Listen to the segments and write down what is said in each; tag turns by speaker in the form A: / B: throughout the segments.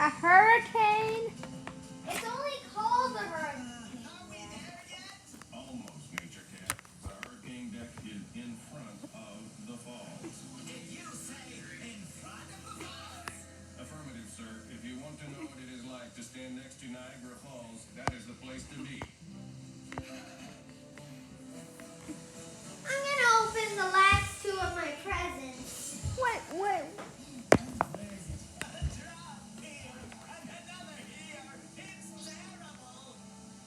A: a hurricane?
B: It's only called a hurricane.
C: Are we there yet? Almost, Nature Cat. The hurricane deck is in front of the falls. Did you say in front of the falls? Affirmative, sir. If you want to know what it is like to stand next to Niagara Falls, that is the place to be.
B: I'm gonna open the last two of my presents.
A: Wait.
C: Where is it? A drop here and another here. It's terrible.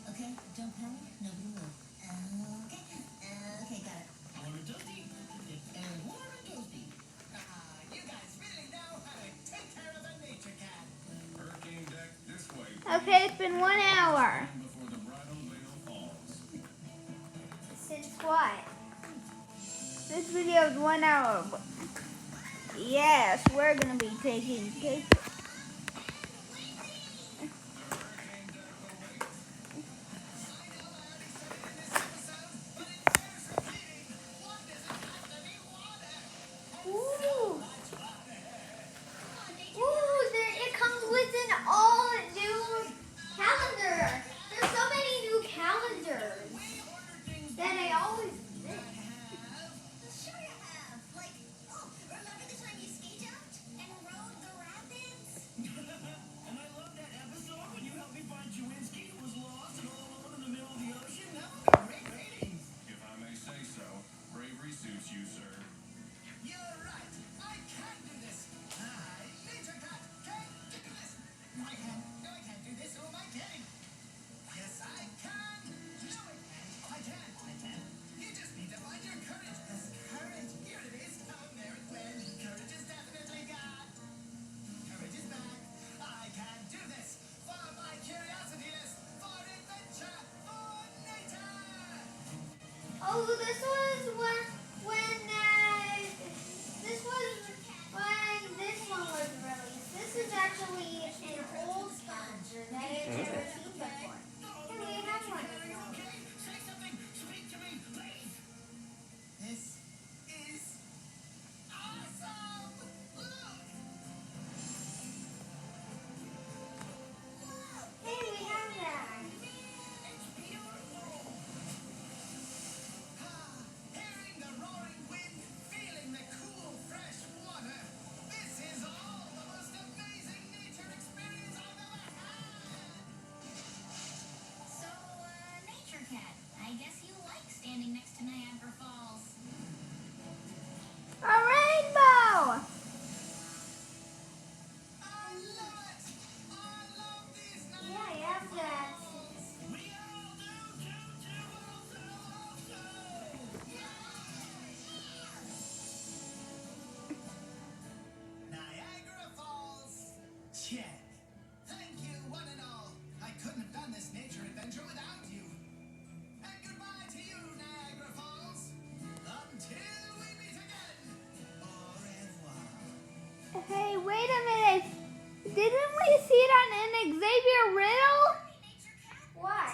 D: Okay, don't panic. Nobody will. Okay, got it.
C: Warm and toasty. Warm and toasty. You guys really know how to take care of a nature cat. Hurricane deck this way.
A: Okay, it's been 1 hour.
C: Before the Bridal Veil falls.
B: Since what?
A: This video is 1 hour. Yes, we're gonna be taking pictures.
B: Ooh. Ooh, it comes with an all new calendar. There's so many new calendars that I always miss.
D: Sure you have. Like, remember the time you ski jumped and rode the rapids?
C: And I love that episode when you helped me find Chewinski, who was lost and all alone in the middle of the ocean. That was a great ratings. If I may say so, bravery suits you, sir. You're right. I can do this. Nature Cat can do this. I can. No, I can't do this. Who am I kidding? Yes, I can. No, I can't. I can. You just need to find your courage. Yes, courage. Here it is. Oh, there it went. Courage is definitely gone. Courage is back. I can do this. For my curiosity list. For adventure. For nature.
B: Oh, this was when this was when this one was released. This is actually an old sponsor that I've never seen before. Can we have one?
C: Are you okay? Say something. Speak to me, please. This is awesome. Look.
B: Hey, we have that.
C: It's beautiful. Hearing the roaring wind, feeling the cool, fresh water. This is all the most amazing nature experience I've ever had.
D: So, Nature Cat, I guess you like standing next to Niagara Falls.
A: A rainbow!
C: I love it. I love these nights.
B: Yeah, I have that.
C: We all do too. Niagara Falls. Check. Thank you, one and all. I couldn't have done this nature adventure without you. And goodbye to you, Niagara Falls. Until we meet again. Au revoir.
A: Hey, wait a minute. Didn't we see it on an Xavier Riddle?
B: What?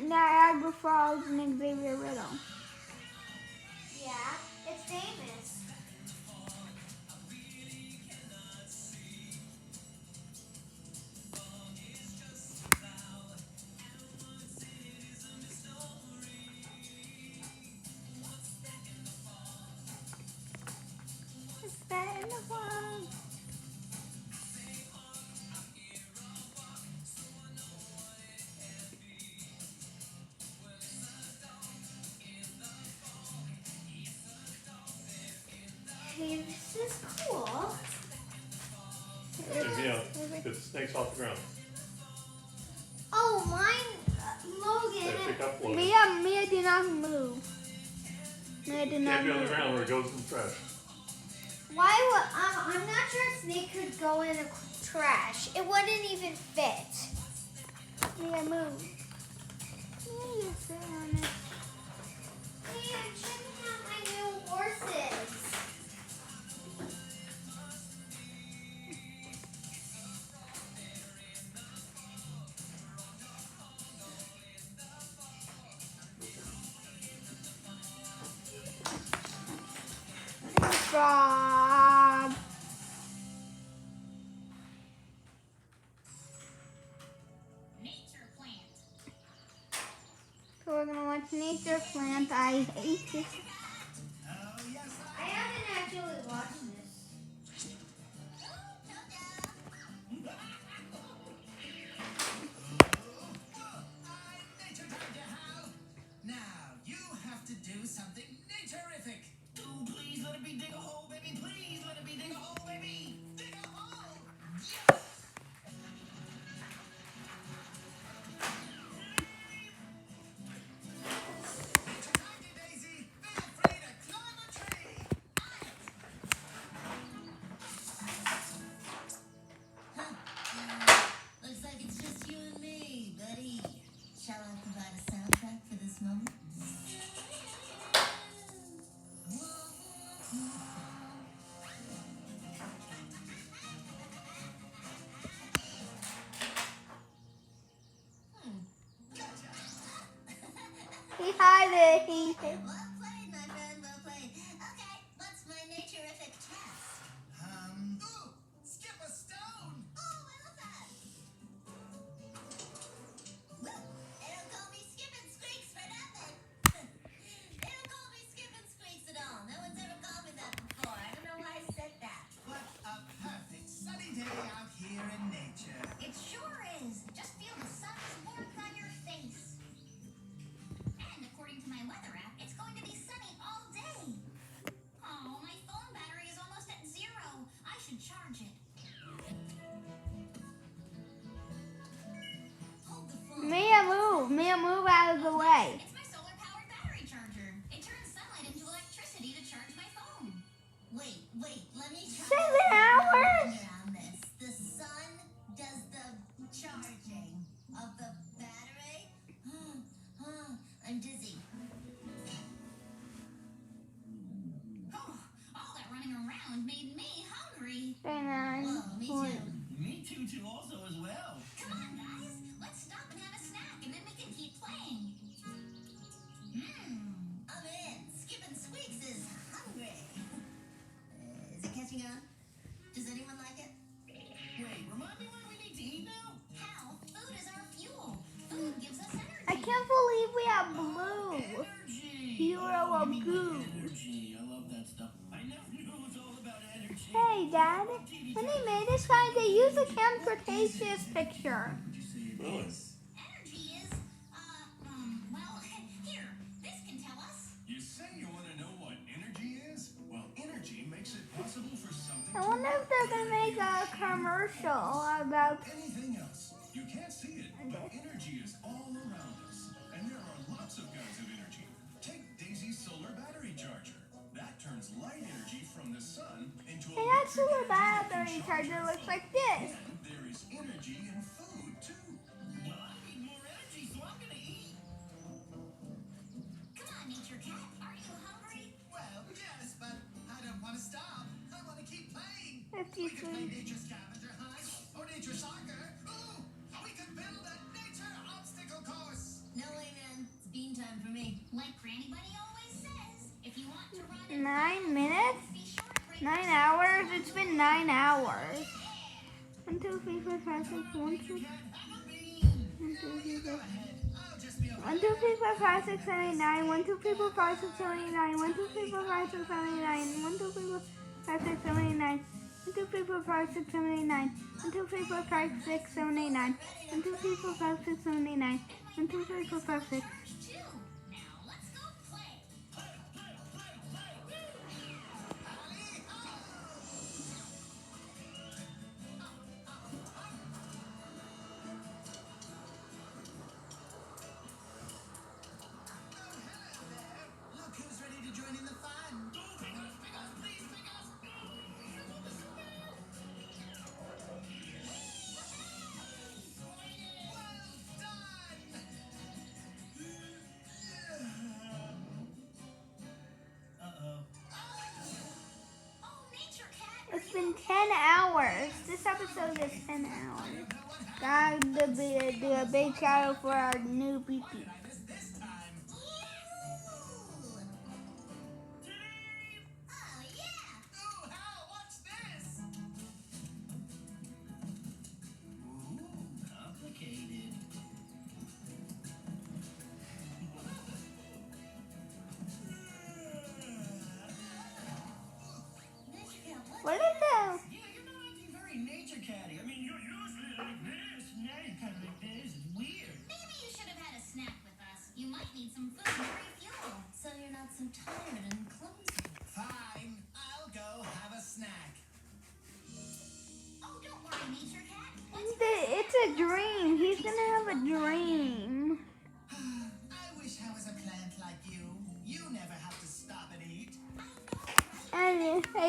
A: Niagara Falls and Xavier Riddle.
B: Yeah, it's famous.
A: It's that in the falls.
B: Hey, this is cool.
E: Yeah, get the snakes off the ground.
B: Oh, mine, Logan.
E: Okay, pick up Logan.
A: Mia did not move. Mia did not
E: Can't be on the
A: move.
E: ground where it goes in the trash.
B: Why would I'm not sure a snake could go in the trash. It wouldn't even fit.
A: Mia, move. Mia, you sit on it.
B: Hey, I'm checking out my new horses.
A: Frog. we're gonna watch Nature Plant. I hate this.
C: Oh, yes,
B: I haven't actually watched this.
C: I'm Nature Doctor Hal. Now, you have to do something nature-ific. Oh, please let it be dig a hole, baby. Please let it be dig a hole, baby. Dig a hole. Yes. Nature Doctor Daisy, feel free to climb a tree.
D: Looks like it's just you and me, buddy. Shall I provide a soundtrack for this moment?
A: He hide it. He.
D: Well played, my friend, well played. Okay, what's my nature-ific task?
C: Ooh, skip a stone.
D: Oh, I love that. Well, they don't call me Skip and Squeaks for nothing. They don't call me Skip and Squeaks at all. No one's ever called me that before. I don't know why I said that.
C: What a perfect sunny day out here in nature.
D: It sure is. Just feel the sun's warmth on your face. And according to my weather app, it's going to be sunny all day. Oh, my phone battery is almost at 0. I should charge it. Hold the phone.
A: Mia, move. Mia, move out of the way.
D: It's my solar-powered battery charger. It turns sunlight into electricity to charge my phone. Wait, let me try.
A: 7 hours?
D: On this. The sun does the charging of the battery? I'm dizzy. Oh, all that running around made me hungry. Whoa, me too.
C: Me too, also as well.
D: Come on, guys. Let's stop and have a snack, and then we can keep playing. I'm in. Skip and Squeaks is hungry. Is it catching on? Does anyone like it?
C: Wait, remind me what we need to eat now?
D: Hal, food is our fuel. Food gives us energy.
A: I can't believe we have blue.
C: Energy.
A: Hero
C: Oh,
A: of
C: you mean
A: goo.
C: Energy. I love that stuff. I never knew it was all about energy.
A: Hey, Dad. When they made this guy, they used a Camp Cretaceous picture.
C: Would you say it
E: Really?
C: is?
D: Energy is, well, here, this can tell us.
C: You say you want to know what energy is? Well, energy makes it possible for something
A: I wonder if they're gonna make a commercial about.
C: anything else. You can't see it, but energy is all around us. And there are lots of kinds of energy. Take Daisy's solar battery charger. That turns light energy from the sun into
A: Hey, that solar battery charger looks like this.
C: And there is energy in food, too. Well, I need more energy, so I'm gonna eat.
D: Come on, Nature Cat. Are you hungry?
C: Well, yes, but I don't want to stop. I want to keep playing.
A: If
C: We
A: you
C: could play
A: think.
C: nature scavenger hunt or nature soccer. Ooh, we could build a nature obstacle course.
D: No way, man. It's bean time for me. Like Granny Bunny always says, if you want to run in
A: 9 minutes?
D: be sure to break
A: 9 hours? It's been 9 hours. 1, 2, 3, 4, 5, 6, 1, 2, 3,
C: I'm a bean.
A: 1, 2, 3, 4,
C: Go ahead. I'll just be over
A: 1, 2, 3, 4, 5, 6, 7, 8, 9. 1, 2, 3, 4, 5, 6, 7, 8, 9. 1, 2, 3, 4, 5, 6, 7, 8, 9. 1, 2, 3, 4, 5, 6, 7, 8, 9. 1, 2, 3, 4, 5, 6, 7, 8, 9. 1, 2, 3, 4, 5, 6, 7, 8, 9. 1, 2, 3, 4, 5, 6, 7, 8, 9. 1, 2, 3, 4, 5, 6.
D: two. Now let's go play.
C: Look who's ready to join in the fun. Pick us, please, pick us. Well done. Uh-oh.
D: Oh, Nature Cat.
A: It's been 10 hours. This episode is 10 hours. Gotta do a big shout out for our new BP.
C: I missed this time.
D: Ooh. Oh, yeah.
C: Ooh, Hal, watch this. Ooh, complicated.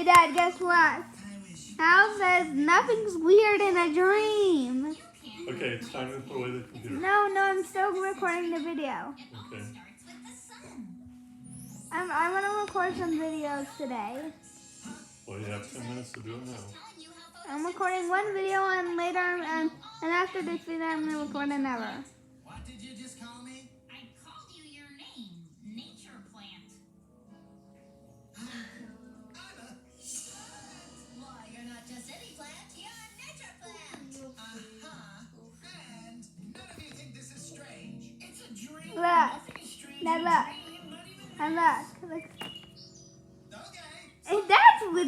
A: Hey Dad, guess what?
C: I wish.
A: Hal says nothing's weird in a dream.
E: Okay, it's time to put away the computer.
A: No, I'm still recording the video.
E: Okay.
D: Starts with the sun.
A: I want to record some videos today.
E: Well, you have 10 minutes to do it now.
D: Telling you how
A: I'm recording one video and later, and after this video, I'm going to record another.
C: What did you just call me?
D: I called you your name, Nature Plant. Why, you're not just any plant, you're a nature plant.
C: And none of you think this is strange. It's a dream.
A: Look.
C: Nothing is strange
A: Now
C: in a
A: look.
C: dream, not even
A: And look.
C: Okay.
A: Hey,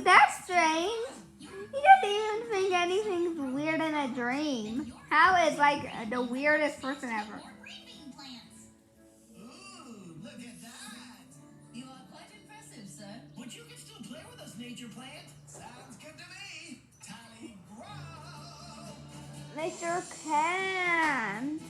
A: that's strange. He doesn't even think anything's weird in a dream. Hal is like the weirdest person ever.
D: Or breathing plants.
C: Ooh, look at that.
F: You are quite impressive, sir.
C: But you can still play with us, Nature Plant. Sounds good to me. Tally grow.
A: They sure can.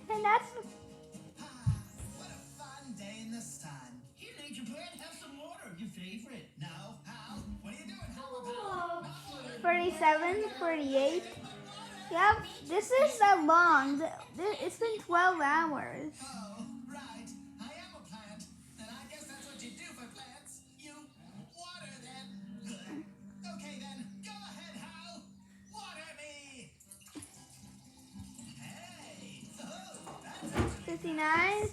A: And that's
C: What a fun day in the sun. Here, Nature Plant, have some water. Your favorite. No, Hal. What are you doing, Hal?
A: 47, 48. Yep, this is that long. It's been 12 hours.
C: Oh, right. I am a plant. And I guess that's what you do for plants. You water them. Okay then, go ahead, Hal. Water me. Hey. Oh, that's actually
A: 59,